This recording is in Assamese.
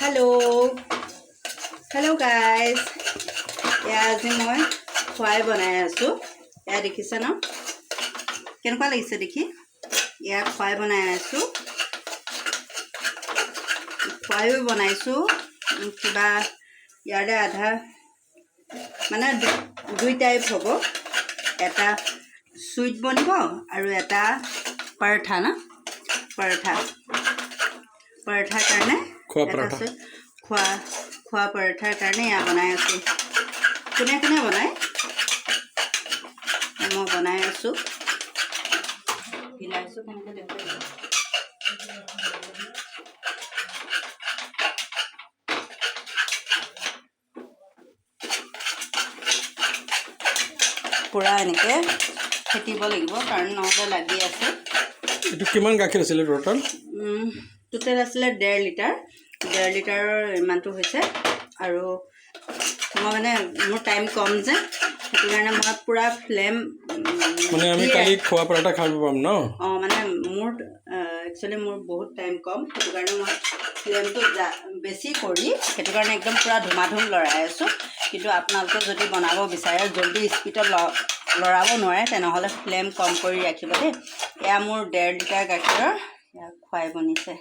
হেল্ল' গাইজ, এয়া আজি মই খোৱাই বনাই আছোঁ। এয়া দেখিছে ন, কেনেকুৱা লাগিছে দেখি? এয়া খোৱাই বনাই আছোঁ, খোৱাইও বনাইছোঁ। কিবা ইয়াৰে আধা মানে দুই টাইপ হ'ব, এটা চুইট বনিব আৰু এটা পৰঠা ন, পৰঠাৰ কাৰণে খোৱা পৰঠাৰ কাৰণে এয়া বনাই আছোঁ। কোনে কোনে বনায়, মই বনাই আছোঁ, হিলাইছোঁ কেনেকৈ দেখুৱাইছোঁ। পূৰা এনেকৈ ফেটিব লাগিব, কাৰণ নহ'লে লাগি আছে। এইটো কিমান গাখীৰ আছিলে টোটেল? টোটেল আছিলে 1.5 লিটাৰ। 1.5 লিটাৰৰ ইমানটো হৈছে। আৰু মই মানে মোৰ টাইম কম যে, সেইটো কাৰণে মই পূৰা ফ্লেম মানে আমি কালি খোৱা পৰঠা খাব পাম ন? মানে মোৰ একচুৱেলি মোৰ বহুত টাইম কম, সেইটো কাৰণে মই ফ্লেমটো বেছি কৰি সেইটো কাৰণে একদম পূৰা ধুমাধুম লৰাই আছোঁ। কিন্তু আপোনালোকে যদি বনাব বিচাৰে, জল্দি স্পীডত লৰাব নোৱাৰে, তেনেহ'লে ফ্লেম কম কৰি ৰাখিব দেই। এয়া মোৰ 1.5 লিটাৰ গাখীৰৰ এয়া খোৱাই বনিছে।